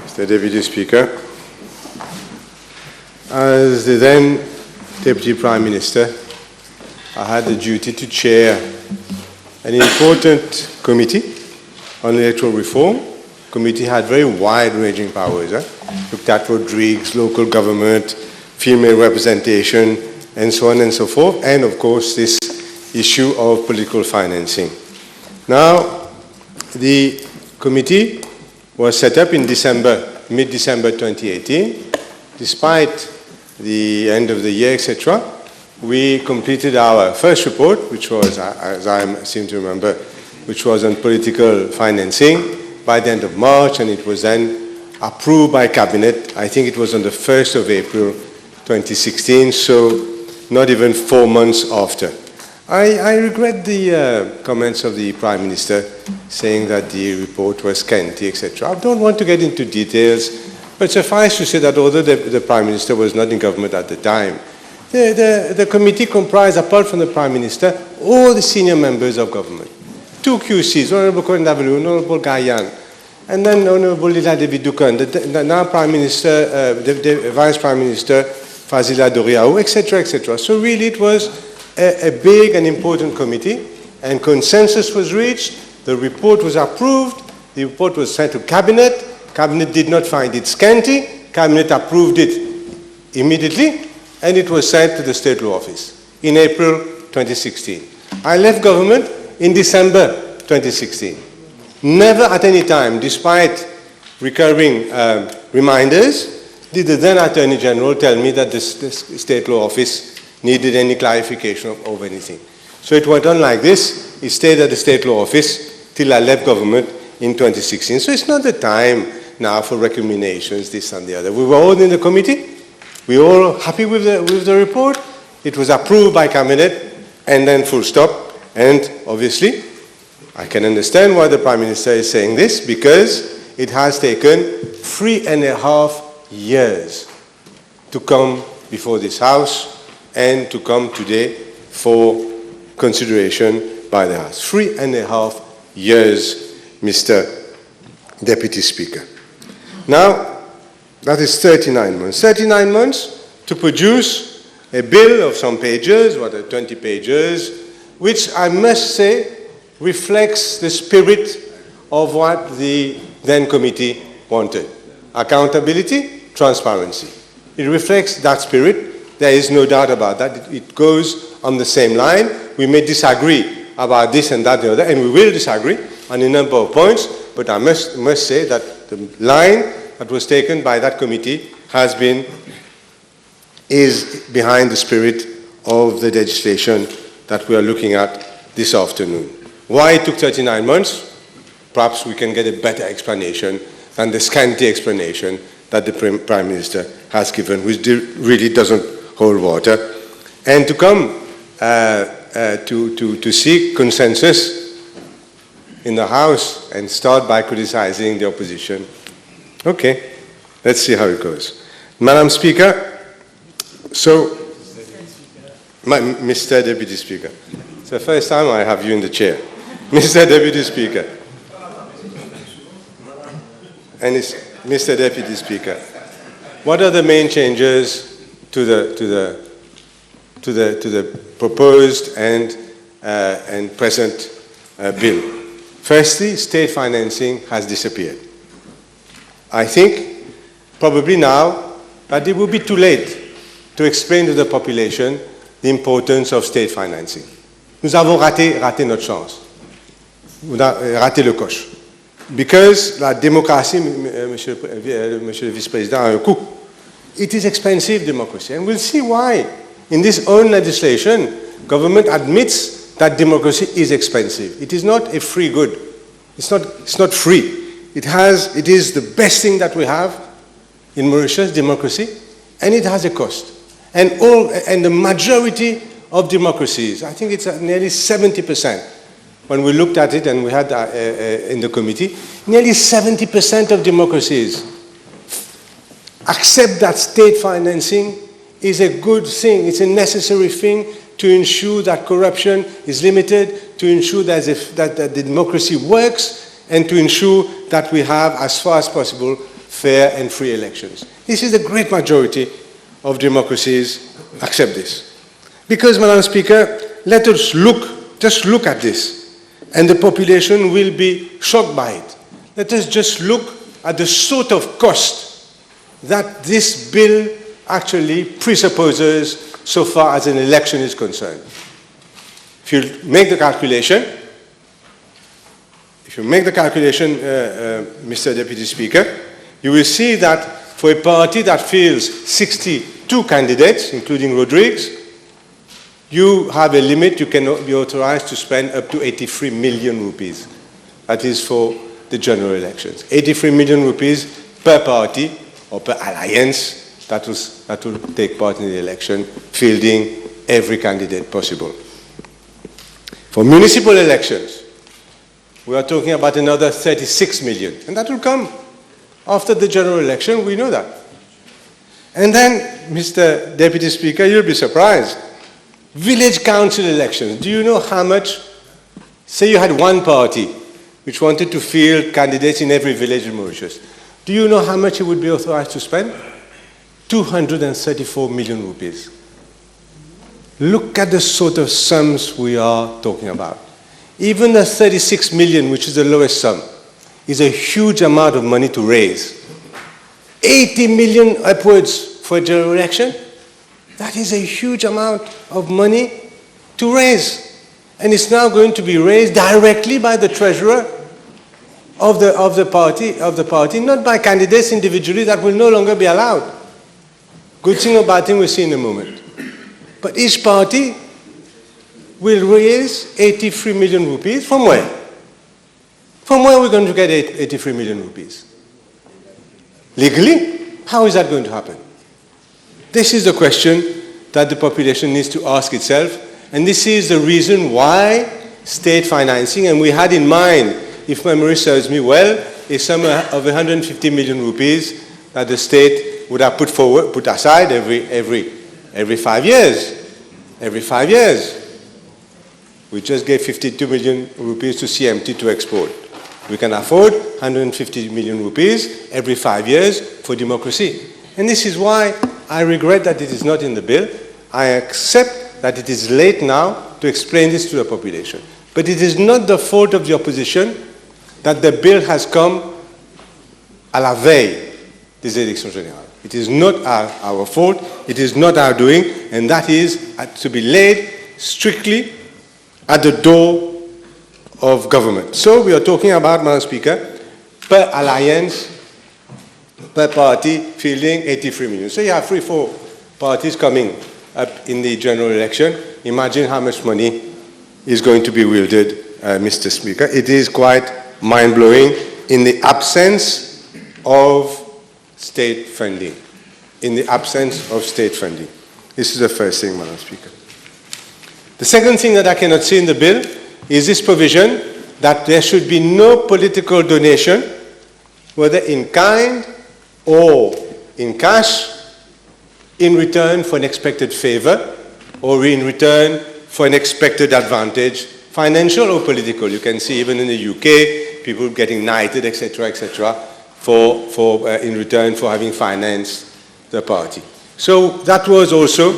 Mr. Deputy Speaker, as the then Deputy Prime Minister, I had the duty to chair an important committee on electoral reform. The committee had very wide-ranging powers. Looked at Rodrigues, local government, female representation, and so on and so forth, and of course this issue of political financing. Now, the committee was set up in mid-December 2018. Despite the end of the year, etc., we completed our first report, which was, as I seem to remember, which was on political financing by the end of March, and it was then approved by Cabinet. I think it was on the 1st of April 2016, so not even 4 months after. I regret the comments of the Prime Minister saying that the report was scanty, etc. I don't want to get into details, but suffice to say that although the Prime Minister was not in government at the time, the committee comprised, apart from the Prime Minister, all the senior members of government. 2 QCs, Honorable Corinne Davalou, Honorable Gayan, and then Honorable Lila David Ducan, the now Prime Minister, the Vice Prime Minister, Fazila Doriaou, etc., etc. So really it was a big and important committee, and consensus was reached. The report was approved. The report was sent to Cabinet. Cabinet did not find it scanty. Cabinet approved it immediately, and it was sent to the State Law Office in April 2016. I left government in December 2016. Never at any time, despite recurring reminders, did the then Attorney General tell me that the State Law Office needed any clarification of anything. So it went on like this. It stayed at the State Law Office till I left government in 2016. So it's not the time now for recriminations, this and the other. We were all in the committee. We were all happy with the report. It was approved by Cabinet, and then full stop. And obviously, I can understand why the Prime Minister is saying this, because it has taken 3.5 years to come before this House and to come today for consideration by the House. 3.5 years, Mr. Deputy Speaker. Now, that is 39 months. 39 months to produce a bill of some pages, 20 pages, which I must say reflects the spirit of what the then committee wanted. Accountability, transparency. It reflects that spirit. There is no doubt about that. It goes on the same line. We may disagree about this and that and the other, and we will disagree on a number of points, but I must say that the line that was taken by that committee is behind the spirit of the legislation that we are looking at this afternoon. Why it took 39 months? Perhaps we can get a better explanation than the scanty explanation that the Prime Minister has given, which really doesn't hold water. And to come to seek consensus in the House and start by criticizing the opposition. Okay, let's see how it goes. Madam Speaker, so, Mr. Deputy Speaker, it's the first time I have you in the chair. Mr. Deputy Speaker, and it's Mr. Deputy Speaker, what are the main changes to the proposed and present bill? Firstly, state financing has disappeared. I think probably now that it will be too late to explain to the population the importance of state financing. Nous avons raté notre chance. On a raté le coche. Because la démocratie, Monsieur le Vice-Président, a un coût. It is expensive democracy, and we'll see why. In this own legislation, government admits that democracy is expensive. It is not a free good. It's not free. It is the best thing that we have in Mauritius, democracy, and it has a cost. And the majority of democracies, I think it's nearly 70%. When we looked at it and we had in the committee, nearly 70% of democracies accept that state financing is a good thing, it's a necessary thing to ensure that corruption is limited, to ensure that the democracy works, and to ensure that we have, as far as possible, fair and free elections. This is the great majority of democracies accept this. Because, Madam Speaker, let us just look at this, and the population will be shocked by it. Let us just look at the sort of cost that this bill actually presupposes so far as an election is concerned. If you make the calculation, Mr. Deputy Speaker, you will see that for a party that fields 62 candidates, including Rodriguez, you have a limit. You cannot be authorized to spend up to 83 million rupees. That is for the general elections. 83 million rupees per party or per alliance that will take part in the election, fielding every candidate possible. For municipal elections, we are talking about another 36 million, and that will come after the general election. We know that. And then, Mr. Deputy Speaker, you'll be surprised. Village council elections. Do you know how much? Say you had one party which wanted to field candidates in every village in Mauritius. Do you know how much it would be authorized to spend? 234 million rupees. Look at the sort of sums we are talking about. Even the 36 million, which is the lowest sum, is a huge amount of money to raise. 80 million upwards for a general election, that is a huge amount of money to raise. And it's now going to be raised directly by the treasurer of the party, not by candidates individually. That will no longer be allowed. Good thing or bad thing we'll see in a moment. But each party will raise 83 million rupees. From where? From where are we going to get 83 million rupees? Legally? How is that going to happen? This is the question that the population needs to ask itself, and this is the reason why state financing, and we had in mind, if memory serves me well, a sum of 150 million rupees that the state would have put aside every 5 years. Every 5 years. We just gave 52 million rupees to CMT to export. We can afford 150 million rupees every 5 years for democracy. And this is why I regret that it is not in the bill. I accept that it is late now to explain this to the population. But it is not the fault of the opposition that the bill has come à la veille des élections générales. It is not our fault, it is not our doing, and that is to be laid strictly at the door of government. So we are talking about, Madam Speaker, per alliance, per party, fielding 83 million. So you have 3-4 parties coming up in the general election. Imagine how much money is going to be wielded, Mr. Speaker. It is quite mind-blowing in the absence of state funding. In the absence of state funding. This is the first thing, Madam Speaker. The second thing that I cannot see in the bill is this provision that there should be no political donation, whether in kind or in cash, in return for an expected favor or in return for an expected advantage, financial or political. You can see even in the UK, people getting knighted, etc., in return for having financed the party. So that was also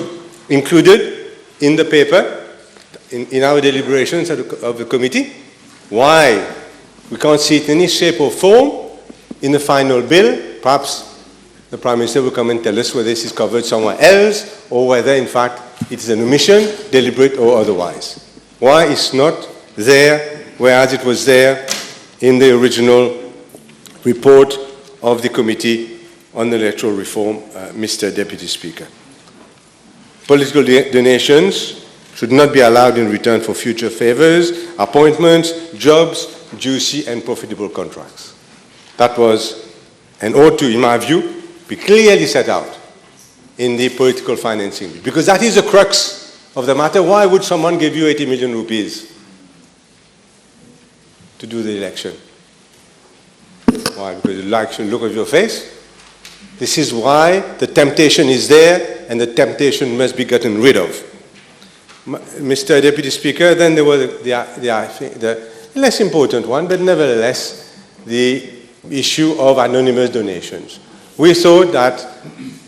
included in the paper, in our deliberations of the committee. Why? We can't see it in any shape or form in the final bill. Perhaps the Prime Minister will come and tell us whether this is covered somewhere else or whether, in fact, it is an omission, deliberate or otherwise. Why it's not there, whereas it was there in the original report of the Committee on Electoral Reform, Mr. Deputy Speaker. Political donations should not be allowed in return for future favors, appointments, jobs, juicy and profitable contracts. That was, and ought to, in my view, be clearly set out in the political financing bill. Because that is the crux of the matter. Why would someone give you 80 million rupees to do the election? Why? Because you like the look of your face? This is why the temptation is there, and the temptation must be gotten rid of. Mr. Deputy Speaker, then there was the less important one, but nevertheless, the issue of anonymous donations. We thought that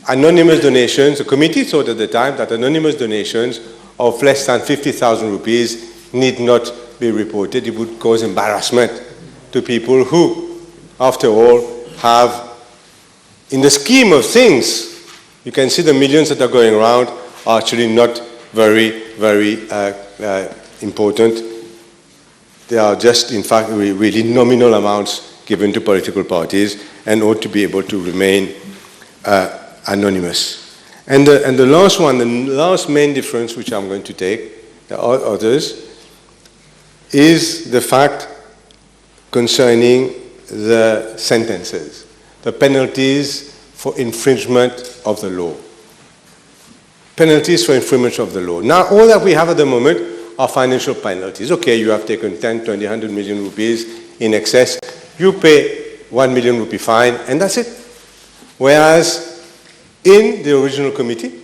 anonymous donations, the committee thought at the time that anonymous donations of less than 50,000 rupees need not be reported. It would cause embarrassment to people who, after all, have, in the scheme of things, you can see the millions that are going around are actually not very, very important. They are just, in fact, really nominal amounts given to political parties and ought to be able to remain anonymous. And the last one, the last main difference which I'm going to take, there are others, is the fact concerning the sentences, the penalties for infringement of the law. Penalties for infringement of the law. Now, all that we have at the moment are financial penalties. Okay, you have taken 10, 20, 100 million rupees in excess. You pay 1 million rupee fine, and that's it. Whereas in the original committee,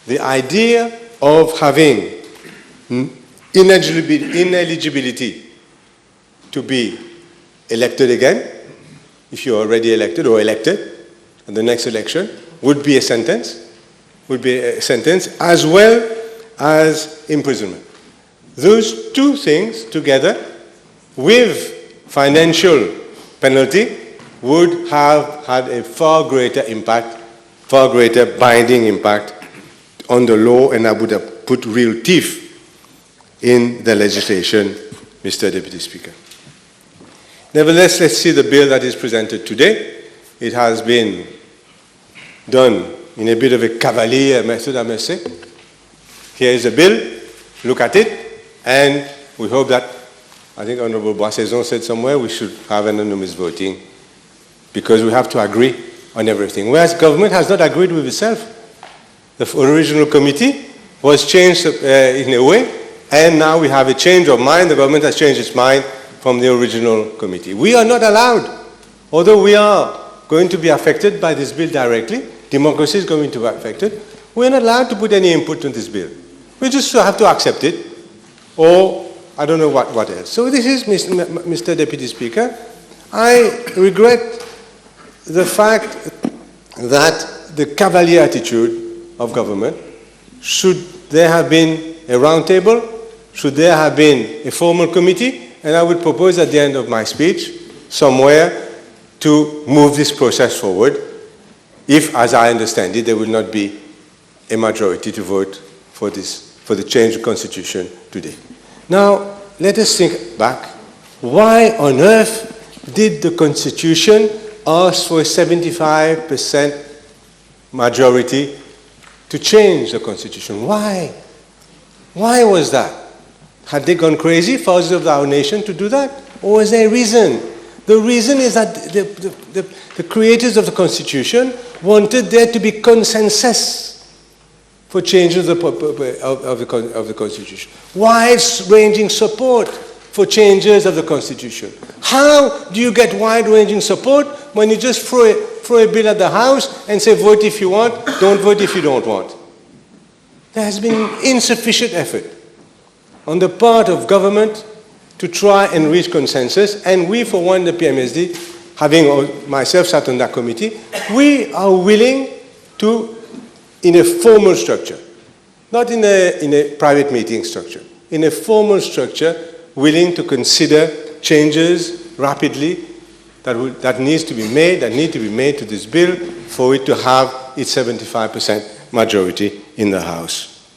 the idea of having ineligibility to be elected again, if you're already elected or elected in the next election, would be a sentence, as well as imprisonment. Those two things together with financial penalty would have had a far greater impact, far greater binding impact on the law, and I would have put real teeth in the legislation, Mr. Deputy Speaker. Nevertheless, let's see the bill that is presented today. It has been done in a bit of a cavalier method, I must say. Here is the bill, look at it, and we hope that, I think Honorable Boissaison said somewhere, we should have anonymous voting because we have to agree on everything. Whereas government has not agreed with itself. The original committee was changed in a way, and now we have a change of mind. The government has changed its mind from the original committee. We are not allowed, although we are going to be affected by this bill directly, democracy is going to be affected, we are not allowed to put any input on this bill. We just have to accept it, or I don't know what else. So this is, Mr. Deputy Speaker, I regret the fact that the cavalier attitude of government, should there have been a round table, should there have been a formal committee, and I would propose at the end of my speech somewhere to move this process forward if, as I understand it, there will not be a majority to vote for the change of constitution today. Now, let us think back. Why on earth did the Constitution ask for a 75% majority to change the Constitution? Why? Why was that? Had they gone crazy, fathers of our nation, to do that? Or was there a reason? The reason is that the creators of the Constitution wanted there to be consensus for changes of the Constitution. Wide-ranging support for changes of the Constitution. How do you get wide-ranging support when you just throw a bill at the House and say, vote if you want, don't vote if you don't want? There has been insufficient effort on the part of government to try and reach consensus, and we, for one, the PMSD, having myself sat on that committee, we are willing to, in a formal structure, not in a private meeting structure, in a formal structure, willing to consider changes rapidly that need to be made to this bill for it to have its 75% majority in the House.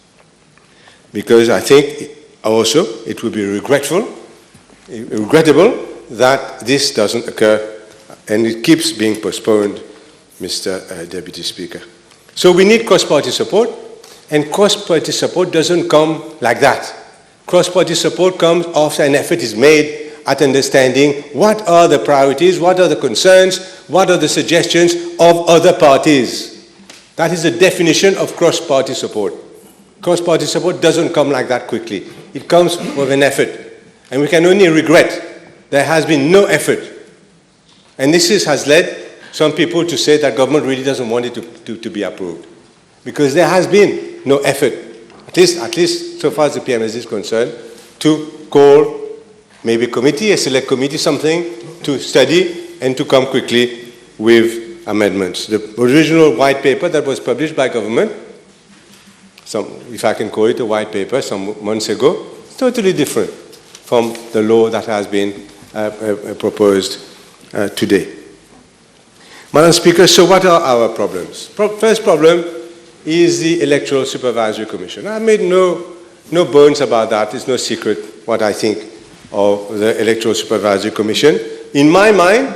Because I think also it would be regrettable that this doesn't occur and it keeps being postponed, Mr. Deputy Speaker. So we need cross-party support, and cross-party support doesn't come like that. Cross-party support comes after an effort is made at understanding what are the priorities, what are the concerns, what are the suggestions of other parties. That is the definition of cross-party support. Cross-party support doesn't come like that quickly. It comes with an effort. And we can only regret there has been no effort. And this has led some people to say that government really doesn't want it to be approved. Because there has been no effort, at least so far as the PMS is concerned, to call maybe a committee, a select committee, something to study and to come quickly with amendments. The original white paper that was published by government, if I can call it a white paper, some months ago, is totally different from the law that has been proposed today. Madam Speaker, so what are our problems? First problem is the Electoral Supervisory Commission. I made no bones about that. It's no secret what I think of the Electoral Supervisory Commission. In my mind,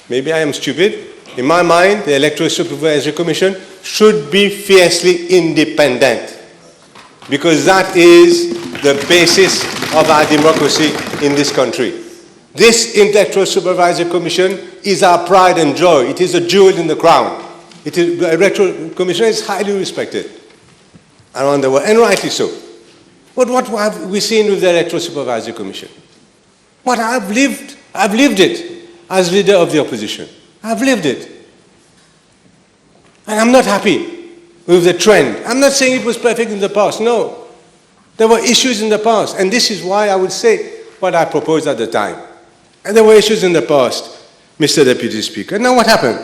maybe I am stupid, in my mind, the Electoral Supervisory Commission should be fiercely independent, because that is the basis of our democracy in this country. This Electoral Supervisory Commission is our pride and joy. It is a jewel in the crown. The Electoral Commission is highly respected around the world, and rightly so. But what have we seen with the Electoral Supervisory Commission? What I've lived it as leader of the opposition. I've lived it. And I'm not happy with the trend. I'm not saying it was perfect in the past. No. There were issues in the past. And this is why I would say what I proposed at the time. And there were issues in the past, Mr. Deputy Speaker. Now what happened?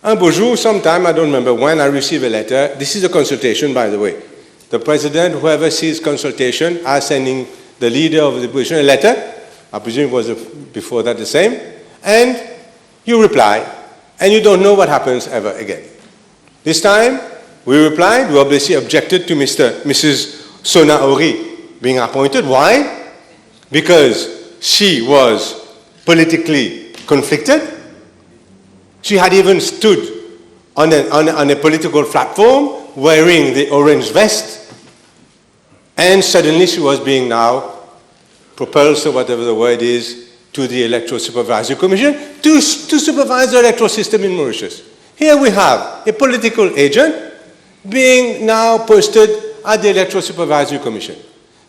Un beau jour, sometime, I don't remember when, I received a letter. This is a consultation, by the way. The President, whoever sees consultation, are sending the leader of the opposition a letter. I presume it was before that the same. And you reply, and you don't know what happens ever again. This time, we replied. We obviously objected to Mrs. Sona Ori being appointed. Why? Because she was politically conflicted. She had even stood on a political platform wearing the orange vest, and suddenly she was being now propulsed, or whatever the word is, to the Electoral Supervisory Commission to supervise the electoral system in Mauritius. Here we have a political agent being now posted at the Electoral Supervisory Commission.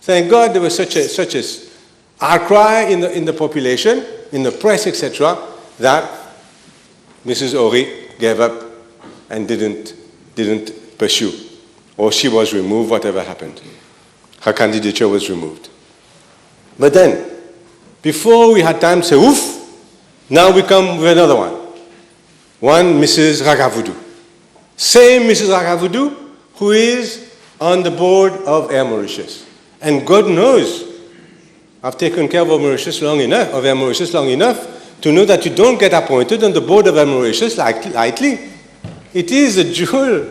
Thank God there was such a outcry in the population, in the press, etc., that Mrs. Ori gave up and didn't pursue, or she was removed, whatever happened. Her candidature was removed. But then, before we had time to say, oof, now we come with another one. One, Mrs. Ragavoudou. Same Mrs. Ragavoudou, who is on the board of Air Mauritius. And God knows, I've taken care of Air Mauritius long enough to know that you don't get appointed on the board of Air Mauritius lightly. It is a jewel.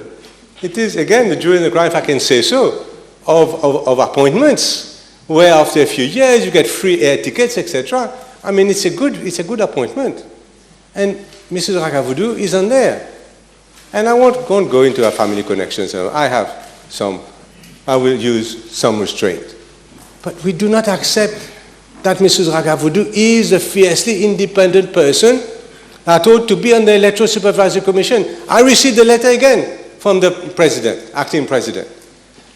It is, again, the jewel in the crown, if I can say so, of appointments, where after a few years you get free air tickets, etc. I mean, it's a good appointment. And Mrs. Ragavoudou is on there. And I won't go into her family connections. I will use some restraint. But we do not accept that Mrs. Ragavoudou is a fiercely independent person that ought to be on the Electoral Supervisory Commission. I received the letter again from the President, acting President.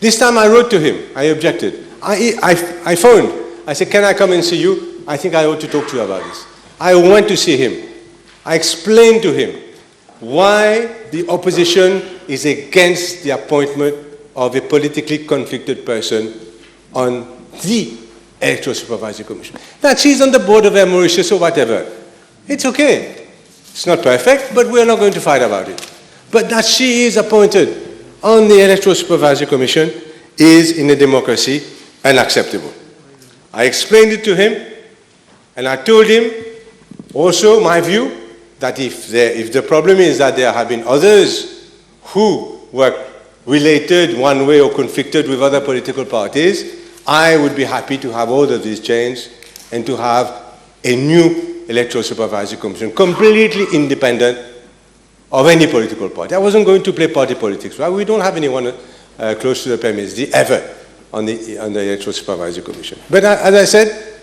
This time I wrote to him. I objected. I phoned. I said, can I come and see you? I think I ought to talk to you about this. I went to see him. I explained to him why the opposition is against the appointment of a politically conflicted person on the Electoral Supervisory Commission. That she's on the board of Air Mauritius or whatever. It's okay. It's not perfect, but we're not going to fight about it. But that she is appointed on the Electoral Supervisory Commission is, in a democracy, unacceptable. I explained it to him, and I told him also my view that if the problem is that there have been others who were related one way or conflicted with other political parties, I would be happy to have all of these changed and to have a new Electoral Supervisory Commission, completely independent of any political party. I wasn't going to play party politics. Right? We don't have anyone close to the PMSD ever on the Electoral Supervisory Commission. But as I said,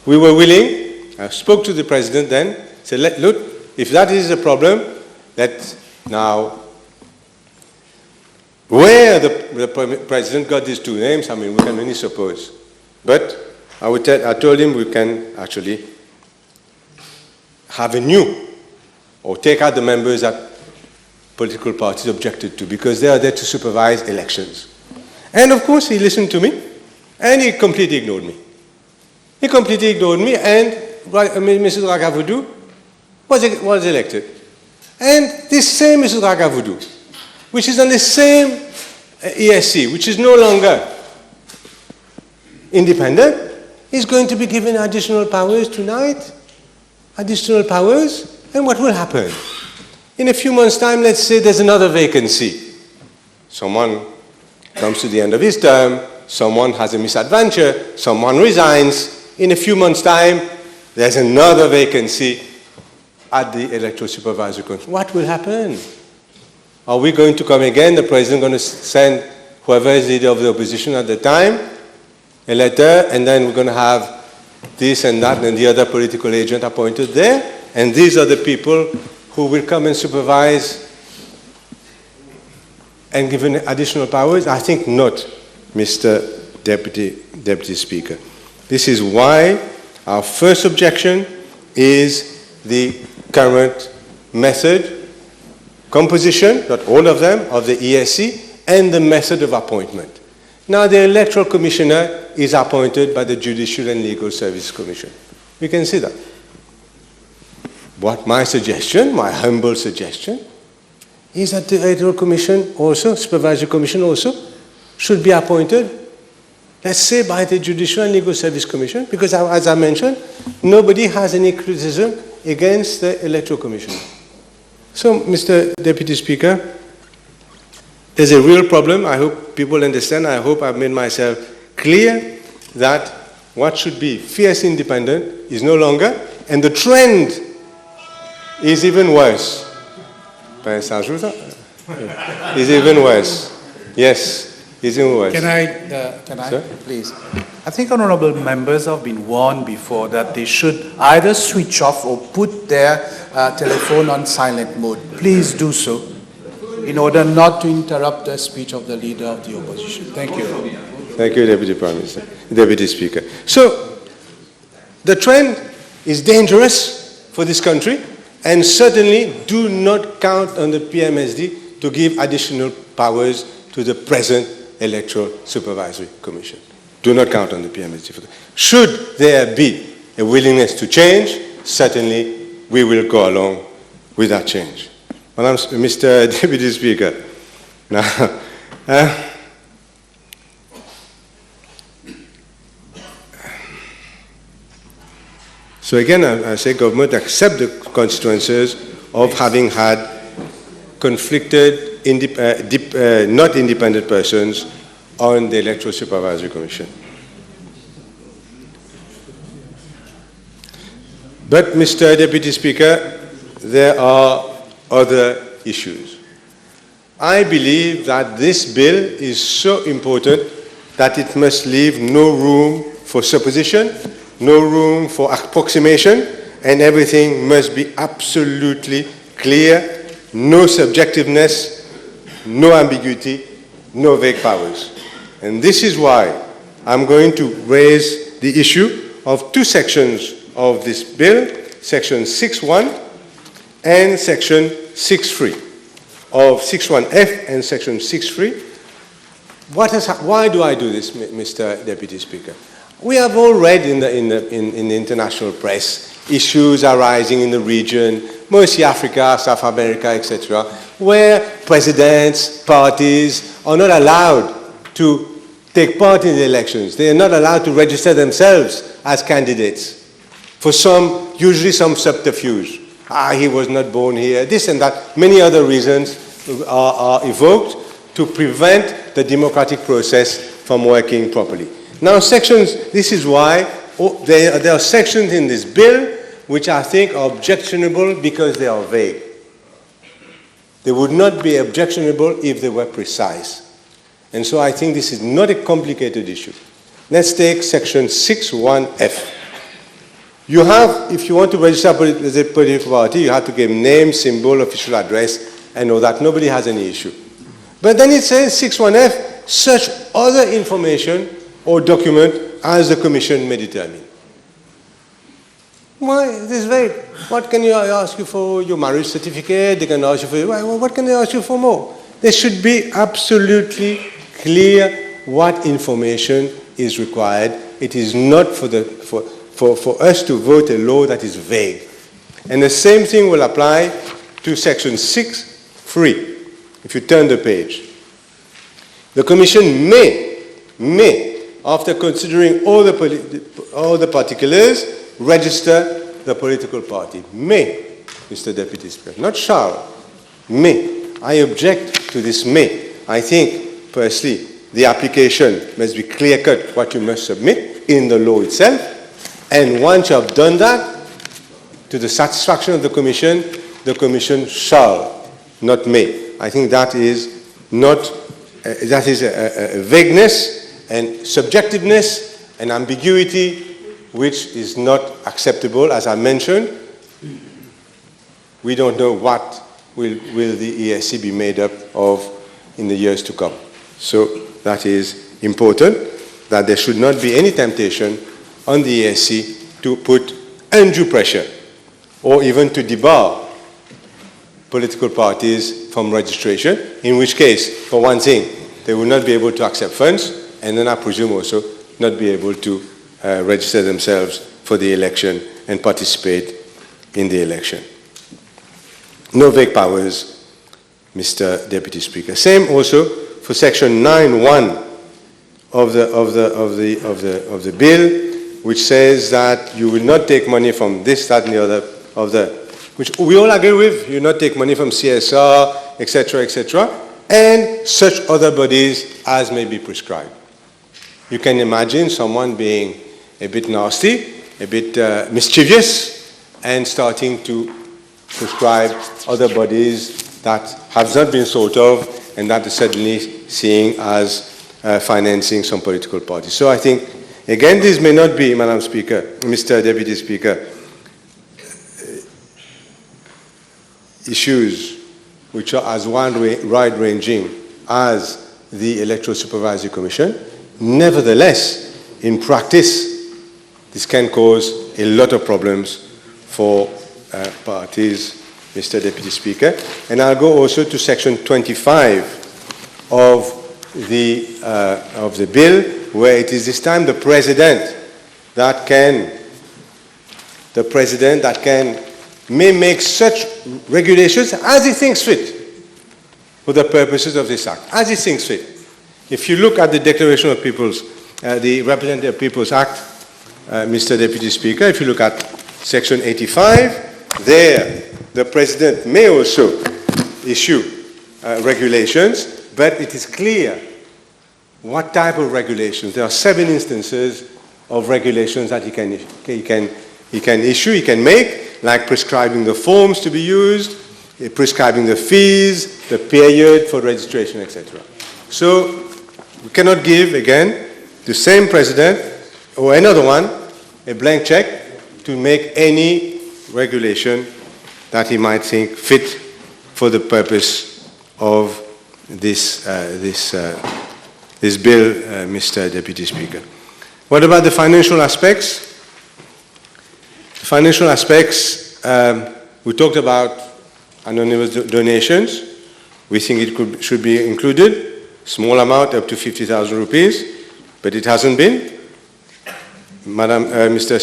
we were willing. I spoke to the President then, said, look, if that is a problem, that now, where the President got these two names, I mean, we can only suppose. But I told him we can actually have a new, or take out the members that political parties objected to, because they are there to supervise elections. And of course, he listened to me, and he completely ignored me. He completely ignored me, and Mrs. Ragavoudou was elected. And this same Mr. Ragavoudou, which is on the same ESC, which is no longer independent, is going to be given additional powers tonight. Additional powers, and what will happen? In a few months' time, let's say there's another vacancy. Someone comes to the end of his term, someone has a misadventure, someone resigns. In a few months' time, there's another vacancy at the Electoral Supervisory Commission. What will happen? Are we going to come again? The president going to send whoever is leader of the opposition at the time a letter, and then we're going to have this and that and the other political agent appointed there, and these are the people who will come and supervise and given additional powers? I think not, Mr. Deputy Speaker. This is why our first objection is the current method, composition, not all of them, of the ESC, and the method of appointment. Now, the Electoral Commissioner is appointed by the Judicial and Legal Service Commission. We can see that. What my suggestion, my humble suggestion, is that the Electoral Commission also, Supervisory Commission also, should be appointed, let's say, by the Judicial and Legal Service Commission, because as I mentioned, nobody has any criticism against the Electoral Commission. So, Mr. Deputy Speaker, there's a real problem. I hope people understand. I hope I've made myself clear that what should be fierce independent is no longer, and the trend is even worse. Is even worse. Yes, is even worse. Can I, Sir? please? I think honorable members have been warned before that they should either switch off or put their telephone on silent mode. Please do so, in order not to interrupt the speech of the leader of the opposition. Thank you. Thank you, Deputy Prime Minister, Deputy Speaker. So, the trend is dangerous for this country, and certainly do not count on the PMSD to give additional powers to the present Electoral Supervisory Commission. Do not count on the PMSD for that. Should there be a willingness to change, certainly we will go along with that change. Mr. Deputy Speaker, now, so again, I say government accept the consequences of having had conflicted, not independent persons on the Electoral Supervisory Commission. But, Mr. Deputy Speaker, there are other issues. I believe that this bill is so important that it must leave no room for supposition, no room for approximation, and everything must be absolutely clear, no subjectiveness, no ambiguity, no vague powers. And this is why I'm going to raise the issue of two sections of this bill, Section 6.1 and Section 6.3, of 6.1F and Section 6.3. Why do I do this, Mr. Deputy Speaker? We have all read in the international press issues arising in the region, mostly Africa, South America, etc., where presidents, parties are not allowed to take part in the elections. They are not allowed to register themselves as candidates for some, usually some subterfuge. He was not born here, this and that. Many other reasons are evoked to prevent the democratic process from working properly. Now, this is why there are sections in this bill which I think are objectionable because they are vague. They would not be objectionable if they were precise. And so I think this is not a complicated issue. Let's take Section 6.1F. You have, if you want to register as a political party, you have to give name, symbol, official address, and all that. Nobody has any issue. But then it says 6.1F, such other information or document as the Commission may determine. Why? This is vague. What can you ask you for? Your marriage certificate? They can ask you for. What can they ask you for more? There should be absolutely clear what information is required. It is not for us to vote a law that is vague. And the same thing will apply to section 6(3). If you turn the page. The Commission may, after considering all the particulars, register the political party. May, Mr. Deputy Speaker, not shall. May. I object to this may. I think, firstly, the application must be clear-cut what you must submit in the law itself. And once you have done that, to the satisfaction of the Commission shall, not may. I think that is not, that is a vagueness and subjectiveness and ambiguity which is not acceptable. As I mentioned, we don't know what will the ESC be made up of in the years to come. So that is important, that there should not be any temptation on the ESC to put undue pressure or even to debar political parties from registration, in which case, for one thing, they will not be able to accept funds, and then I presume also not be able to register themselves for the election and participate in the election. No vague powers, Mr. Deputy Speaker. Same also for section 9(1) of the bill, which says that you will not take money from this, that, and the other, which we all agree with. You not take money from CSR, etc., and such other bodies as may be prescribed. You can imagine someone being a bit nasty, a bit mischievous, and starting to prescribe other bodies that have not been thought of and that are suddenly seeing as financing some political party. So I think, again, this may not be, Madam Speaker, Mr. Deputy Speaker, issues which are as wide-ranging as the Electoral Supervisory Commission. Nevertheless, in practice, this can cause a lot of problems for parties, Mr. Deputy Speaker. And I'll go also to section 25 of the bill, where it is this time the President that may make such regulations as he thinks fit for the purposes of this Act, as he thinks fit. If you look at the Declaration of Peoples, the Representative People's Act, Mr. Deputy Speaker, if you look at section 85, there the President may also issue regulations, but it is clear what type of regulations. There are 7 instances of regulations that he can issue, he can make, like prescribing the forms to be used, prescribing the fees, the period for registration, etc. So we cannot give, again, the same President or another one a blank check to make any regulation that he might think fit for the purpose of this bill, Mr. Deputy Speaker. What about the financial aspects? The financial aspects, we talked about anonymous donations. We think it should be included, small amount up to 50,000 rupees, but it hasn't been. Mr.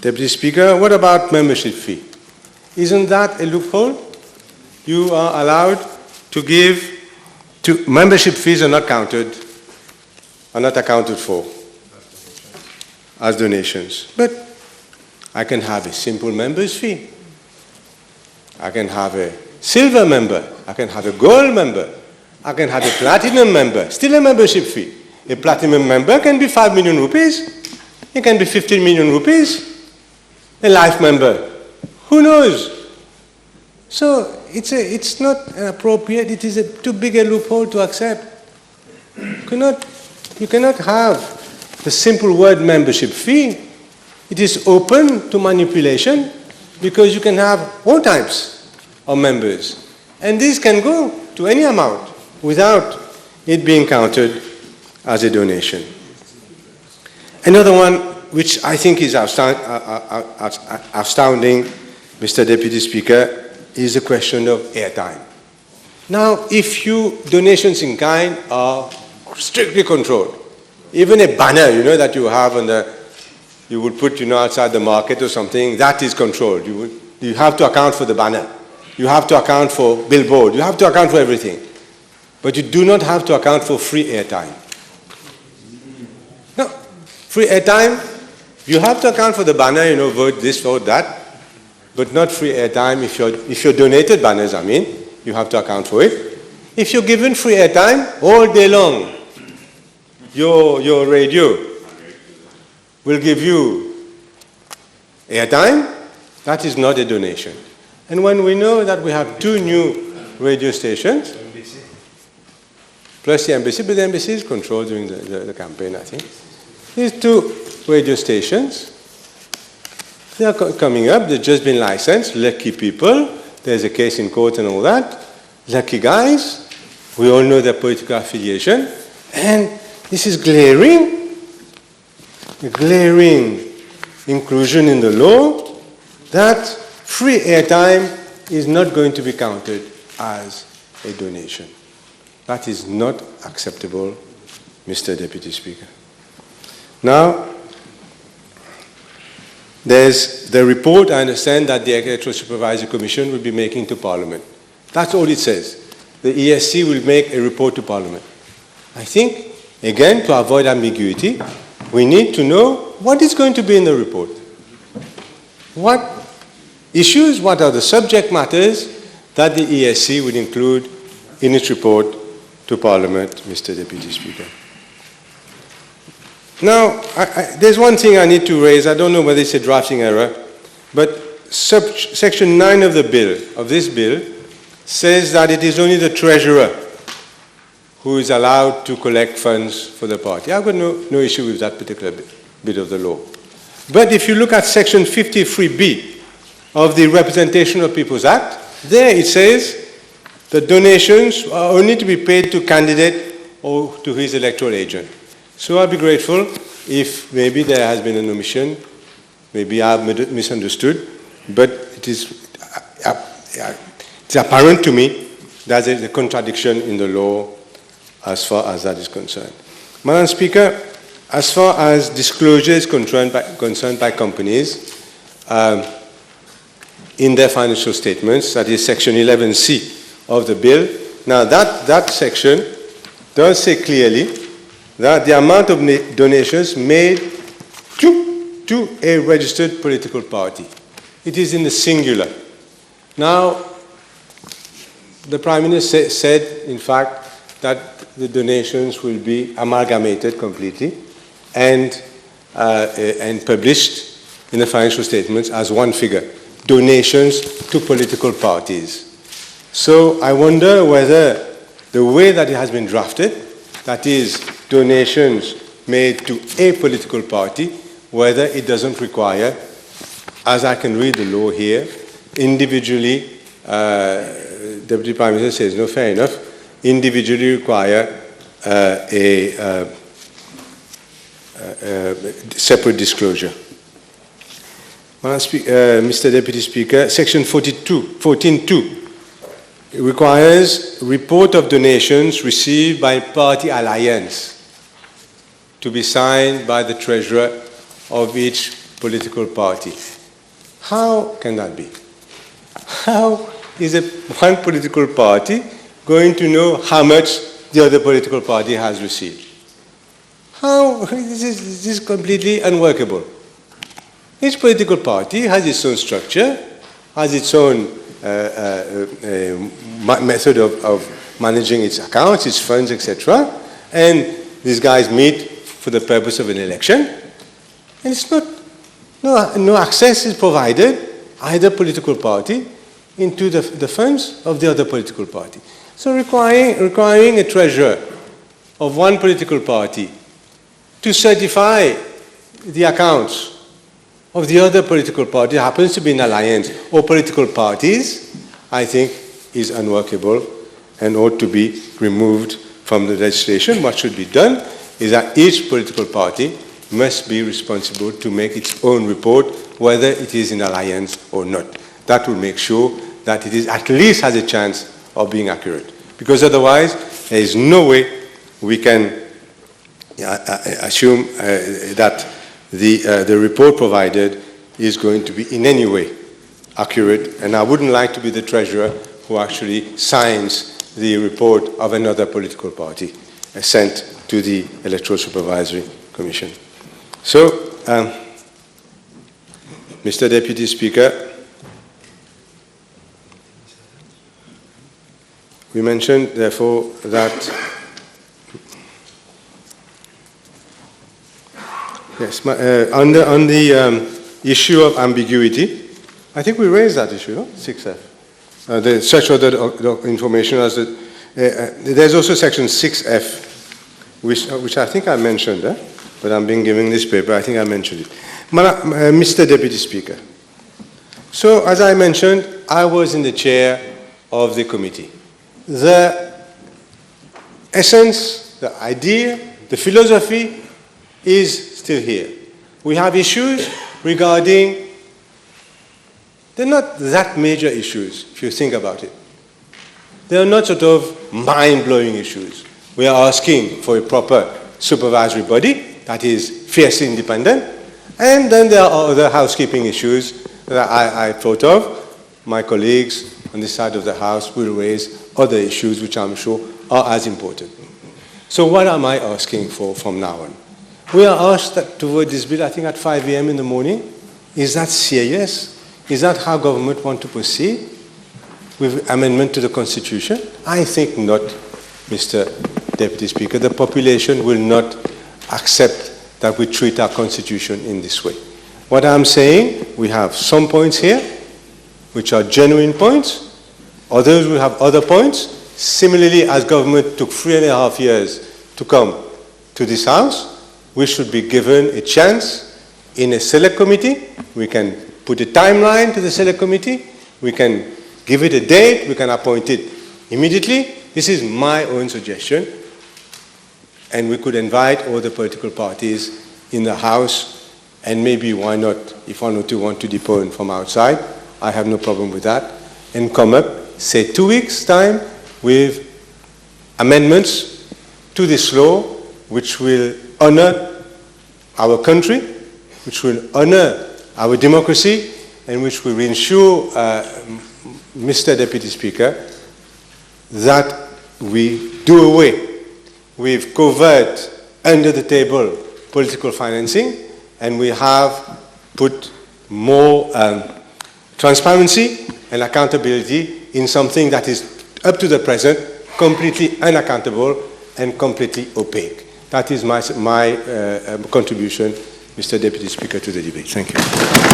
Deputy Speaker, what about membership fee? Isn't that a loophole? You are allowed to give membership fees are not accounted for as donations. But I can have a simple member's fee. I can have a silver member. I can have a gold member. I can have a platinum member. Still a membership fee. A platinum member can be 5 million rupees. It can be 15 million rupees. A life member, who knows? So it's not appropriate. It is too big a loophole to accept. You cannot have the simple word membership fee. It is open to manipulation because you can have all types of members. And this can go to any amount without it being counted as a donation. Another one which I think is astounding, Mr. Deputy Speaker, is the question of airtime. Now, if donations in kind are strictly controlled, even a banner, that you have on you would put, outside the market or something, that is controlled. You have to account for the banner. You have to account for billboard. You have to account for everything. But you do not have to account for free airtime. No, free airtime, you have to account for the banner, vote this, vote that, but not free airtime. If you're donated banners, you have to account for it. If you're given free airtime all day long, your radio will give you airtime, that is not a donation. And when we know that we have 2 new radio stations, plus the embassy, but the embassy is controlled during the campaign, I think. These 2 radio stations, they are coming up, they've just been licensed, lucky people, there's a case in court and all that, lucky guys, we all know their political affiliation, and this is glaring inclusion in the law that free airtime is not going to be counted as a donation. That is not acceptable, Mr. Deputy Speaker. Now, there's the report, I understand, that the Electoral Supervisory Commission will be making to Parliament. That's all it says. The ESC will make a report to Parliament. I think, again, to avoid ambiguity, we need to know what is going to be in the report. What issues, what are the subject matters that the ESC would include in its report to Parliament, Mr. Deputy Speaker. Now, there's one thing I need to raise. I don't know whether it's a drafting error, but Section 9 of this bill, says that it is only the Treasurer who is allowed to collect funds for the party. I've got no issue with that particular bit of the law. But if you look at Section 53B of the Representation of People's Act, there it says the donations are only to be paid to candidate or to his electoral agent. So I'll be grateful if maybe there has been an omission, maybe I've misunderstood, but it's apparent to me that there is a contradiction in the law as far as that is concerned. Madam Speaker, as far as disclosure is concerned by companies in their financial statements, that is Section 11C of the bill, now that section does say clearly that the amount of donations made to a registered political party. It is in the singular. Now, the Prime Minister said, in fact, that the donations will be amalgamated completely and published in the financial statements as one figure, donations to political parties. So I wonder whether the way that it has been drafted, that is, donations made to a political party, whether it doesn't require, as I can read the law here, individually, Deputy Prime Minister says, no, fair enough, individually require a separate disclosure. Mr. Deputy Speaker, Section 14.2 requires report of donations received by party alliance to be signed by the treasurer of each political party. How can that be? How is one political party going to know how much the other political party has received? How? This is completely unworkable. Each political party has its own structure, has its own method of managing its accounts, its funds, etc. And these guys meet for the purpose of an election. And it's not, no access is provided, either political party, into the funds of the other political party. So requiring a treasurer of one political party to certify the accounts of the other political party, happens to be an alliance, or political parties, I think is unworkable and ought to be removed from the legislation. What should be done is that each political party must be responsible to make its own report, whether it is in alliance or not. That will make sure that it is at least has a chance of being accurate. Because otherwise, there is no way we can assume that the report provided is going to be in any way accurate, and I wouldn't like to be the treasurer who actually signs the report of another political party sent to the Electoral Supervisory Commission. So, Mr. Deputy Speaker, we mentioned, therefore, that yes, on the issue of ambiguity, I think we raised that issue, no? 6F. The such other information as there's also section 6F, which I think I mentioned, but I'm being given this paper. I think I mentioned it. Mr. Deputy Speaker, so as I mentioned, I was in the chair of the committee. The essence, the idea, the philosophy is still here. We have issues regarding, they're not that major issues, if you think about it. They are not sort of mind-blowing issues. We are asking for a proper supervisory body that is fiercely independent, and then there are other housekeeping issues that I thought of. My colleagues on this side of the House will raise other issues which I'm sure are as important. So what am I asking for from now on? We are asked to vote this bill, I think, at 5 a.m. in the morning. Is that serious? Is that how government wants to proceed with amendment to the Constitution? I think not, Mr. Deputy Speaker. The population will not accept that we treat our Constitution in this way. What I'm saying, we have some points here which are genuine points. Others will have other points. Similarly, as government took 3.5 years to come to this House, we should be given a chance in a select committee. We can put a timeline to the select committee. We can give it a date. We can appoint it immediately. This is my own suggestion. And we could invite all the political parties in the House, and maybe, why not, if one or two want to depone from outside, I have no problem with that, and come up, say 2 weeks' time, with amendments to this law which will honor our country, which will honor our democracy, and which will ensure, Mr. Deputy Speaker, that we do away with covert, under-the-table political financing, and we have put more transparency and accountability in something that is, up to the present, completely unaccountable and completely opaque. That is my contribution, Mr. Deputy Speaker, to the debate. Thank you.